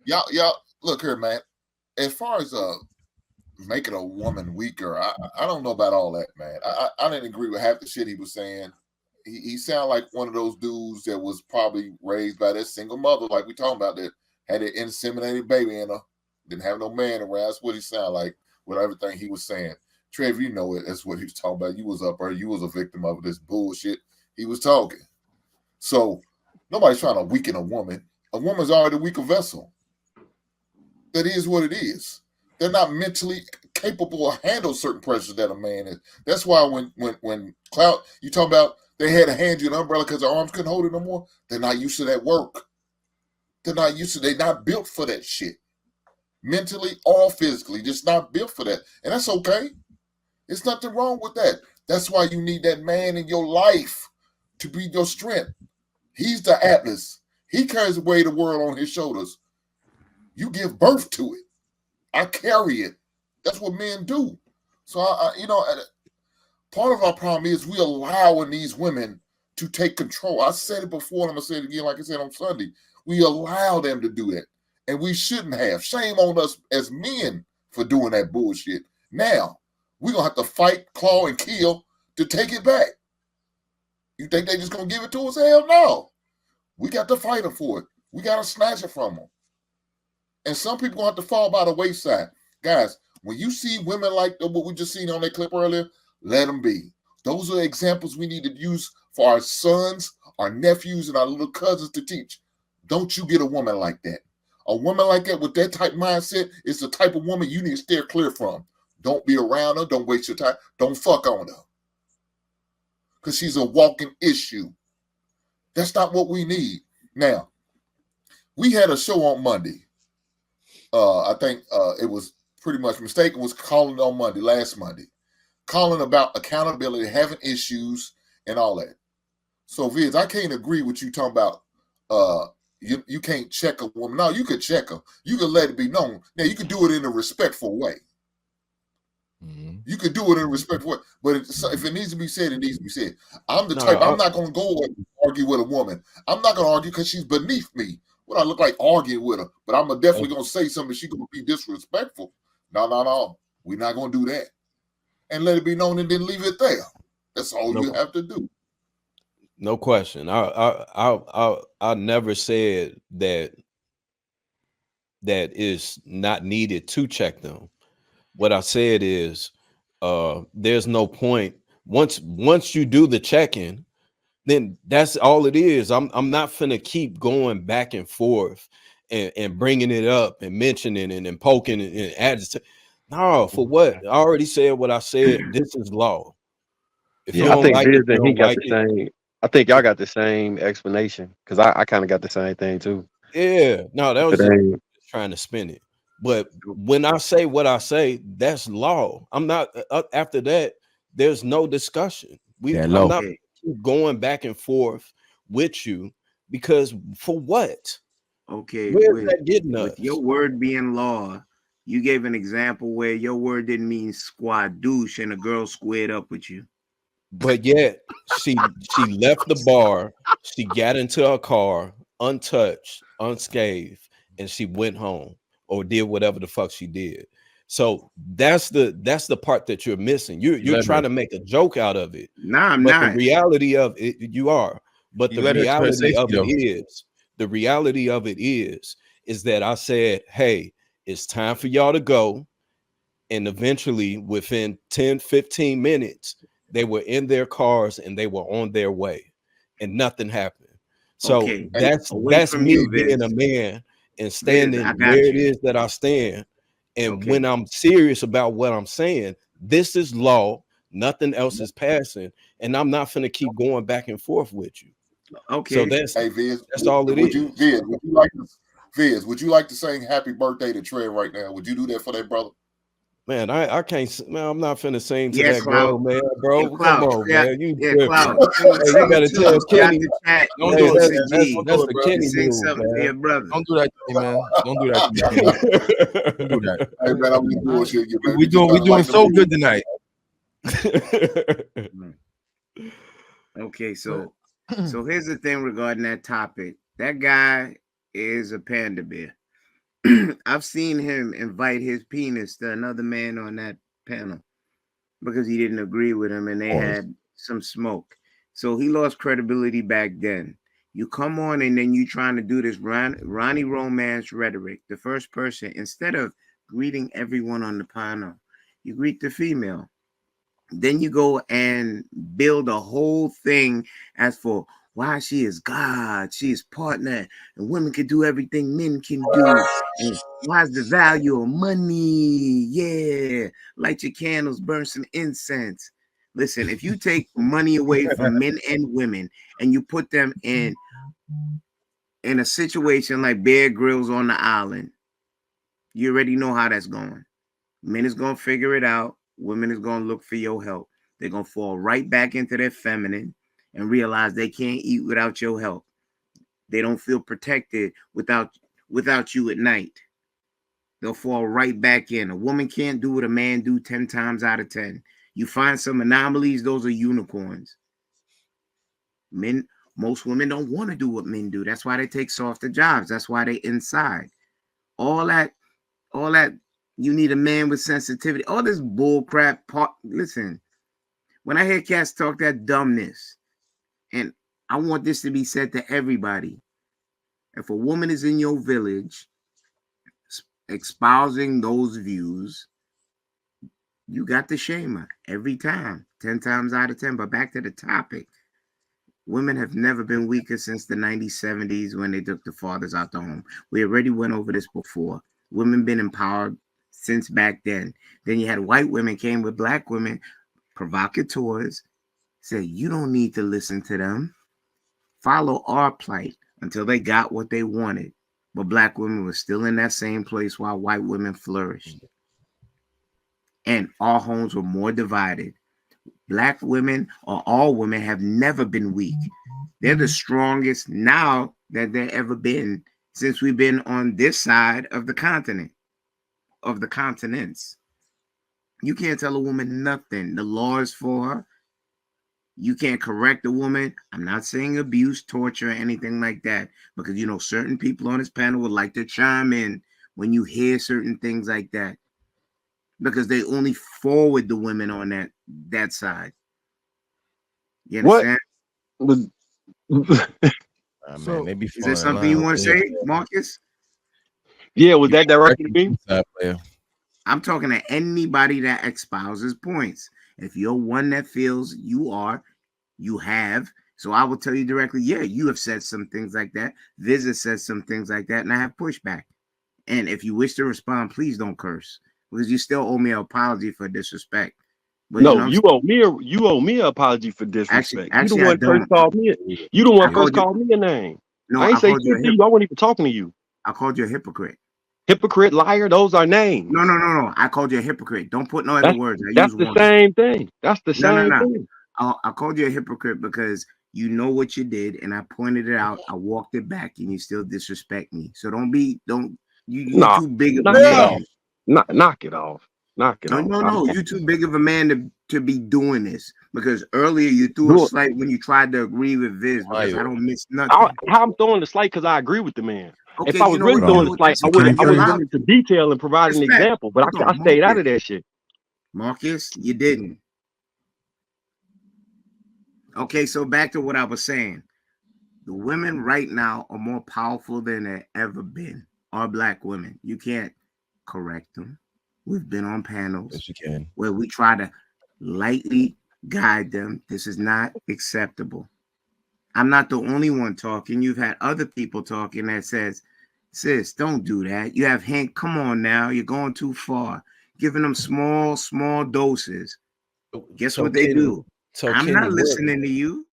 y'all, look here, man. As far as making a woman weaker, I don't know about all that, man. I didn't agree with half the shit he was saying. He sounded like one of those dudes that was probably raised by that single mother, like we talking about, that had an inseminated baby in her, didn't have no man around. That's what he sounded like with everything he was saying. Trev, you know it. That's what he was talking about. You was up there. You was a victim of this bullshit he was talking. So nobody's trying to weaken a woman. A woman's already a weaker vessel. That is what it is. They're not mentally capable of handle certain pressures that a man is. That's why when Cloud, you talk about they had to hand you an umbrella because their arms couldn't hold it no more. They're not used to that work. They're not used to. They're not built for that shit, mentally or physically. Just not built for that, and that's okay. There's nothing wrong with that. That's why you need that man in your life to be your strength. He's the Atlas. He carries away the world on his shoulders. You give birth to it. I carry it. That's what men do. So, part of our problem is we allowing these women to take control. I said it before, and I'm going to say it again, like I said on Sunday. We allow them to do that, and we shouldn't have. Shame on us as men for doing that bullshit. Now, we're going to have to fight, claw, and kill to take it back. You think they just going to give it to us? Hell no. We got to fight them for it. We got to snatch it from them. And some people going to have to fall by the wayside. Guys, when you see women like what we just seen on that clip earlier, let them be. Those are examples we need to use for our sons, our nephews, and our little cousins to teach. Don't you get a woman like that. A woman like that with that type mindset is the type of woman you need to steer clear from. Don't be around her. Don't waste your time. Don't fuck on her. Because she's a walking issue. That's not what we need. Now, we had a show on Monday. I think it was pretty much mistaken, was calling on Monday, last Monday, calling about accountability, having issues, and all that. So, Viz, I can't agree with you talking about you can't check a woman. No, you could check her. You could let it be known. Now, you could do it in a respectful way. Mm-hmm. You could do it in a respectful way. But if it needs to be said, it needs to be said. I'm the type, I'm not going to go and argue with a woman. I'm not going to argue because she's beneath me. What I look like arguing with her, but I'm definitely going to say something. She's going to be disrespectful. No. We're not going to do that. And let it be known and then leave it there. That's all you have to do. No question. I never said that is not needed to check them. What I said is there's no point once you do the checking, then that's all it is. I'm not finna keep going back and forth and bringing it up and mentioning it and poking and agitating. No, for what? I already said what I said. This is law. If you don't like it, you don't like it. I think y'all got the same explanation because I kind of got the same thing too. Yeah, no, that was just trying to spin it. But when I say what I say, that's law. I'm not after that. There's no discussion. I'm not going back and forth with you because for what? Okay, with your word being law, you gave an example where your word didn't mean squadouche and a girl squared up with you. But yet she left the bar, she got into her car untouched, unscathed, and she went home or did whatever the fuck she did. So that's the part that you're missing. You're trying to make a joke out of it. Nah, I'm not. The reality of it, you are. But the reality of it is that I said, hey, it's time for y'all to go. And eventually, within 10, 15 minutes, they were in their cars and they were on their way, and nothing happened. So that's me being a man and standing where it is that I stand. And when I'm serious about what I'm saying, this is law. Nothing else is passing, and I'm not finna keep going back and forth with you. Okay. So that's Viz, that's all it is. Viz, would you like to sing happy birthday to Trey right now? Would you do that for that brother? Man, I can't. Man, I'm not finna sing to that girl, man, bro. Come on, man. You Cloud. You gotta tell Kenny. Don't do it. That's the Kenny move, man. Brother. Don't do that to me, man. Don't do that to me. Don't do that. Hey, man, I'm bullshit. We doing so good tonight. Okay, so here's the thing regarding that topic. That guy is a panda bear. I've seen him invite his penis to another man on that panel because he didn't agree with him and they had some smoke. So he lost credibility back then. You come on and then you trying to do this Ronnie romance rhetoric. The first person, instead of greeting everyone on the panel, you greet the female. Then you go and build a whole thing as for why she is God, she is partner, and women can do everything men can do. And why is the value of money? Yeah, light your candles, burn some incense. Listen, if you take money away from men and women and you put them in a situation like Bear Grylls on the island, you already know how that's going. Men is going to figure it out. Women is going to look for your help. They're going to fall right back into their feminine and realize they can't eat without your help. They don't feel protected without you at night. They'll fall right back in. A woman can't do what a man do 10 times out of 10. You find some anomalies, those are unicorns. Most women don't want to do what men do. That's why they take softer jobs. That's why they inside. All that, you need a man with sensitivity. All this bull crap. Listen, when I hear cats talk that dumbness, and I want this to be said to everybody. If a woman is in your village espousing those views, you got to shame her every time, 10 times out of 10. But back to the topic. Women have never been weaker since the 1970s when they took the fathers out the home. We already went over this before. Women been empowered since back then. Then you had white women came with black women, provocateurs, said, you don't need to listen to them. Follow our plight until they got what they wanted. But black women were still in that same place while white women flourished. And our homes were more divided. Black women or all women have never been weak. They're the strongest now that they've ever been since we've been on this side of the continent, of the continents. You can't tell a woman nothing. The law is for her. You can't correct a woman. I'm not saying abuse, torture, or anything like that, because you know certain people on this panel would like to chime in when you hear certain things like that, because they only forward the women on that side. You understand? Man, they be is there something you want to say, Marcus? Yeah, was that directed to me? I'm talking to anybody that espouses points. If you're one that feels you have, so I will tell you directly, yeah, you have said some things like that. Visit says some things like that, and I have pushback. And if you wish to respond, please don't curse, because you still owe me an apology for disrespect. But no, you owe me an apology for disrespect. Actually, you the one first called me. You the one first called me a name. No, I ain't say shit to you. I wasn't even talking to you. I called you a hypocrite. Hypocrite, liar, those are names. No. I called you a hypocrite. Don't put no other words. That's the same thing. That's the same thing. I called you a hypocrite because you know what you did, and I pointed it out. I walked it back, and you still disrespect me. So you're too big of a man. Knock it off. Knock it off. No. You're too big of a man to be doing this, because earlier you threw a slight when you tried to agree with Viz, because I don't miss nothing. How I'm throwing the slight because I agree with the man. Okay, if I was really doing the slight, I would go into detail and provide an example, but I stayed out of that shit. Marcus, you didn't. Okay, so back to what I was saying. The women right now are more powerful than they've ever been. Our black women. You can't correct them. We've been on panels where we try to lightly guide them. This is not acceptable. I'm not the only one talking. You've had other people talking that says, sis, don't do that. You have Hank, come on now. You're going too far. Giving them small doses. Guess what they do? I'm not listening to you.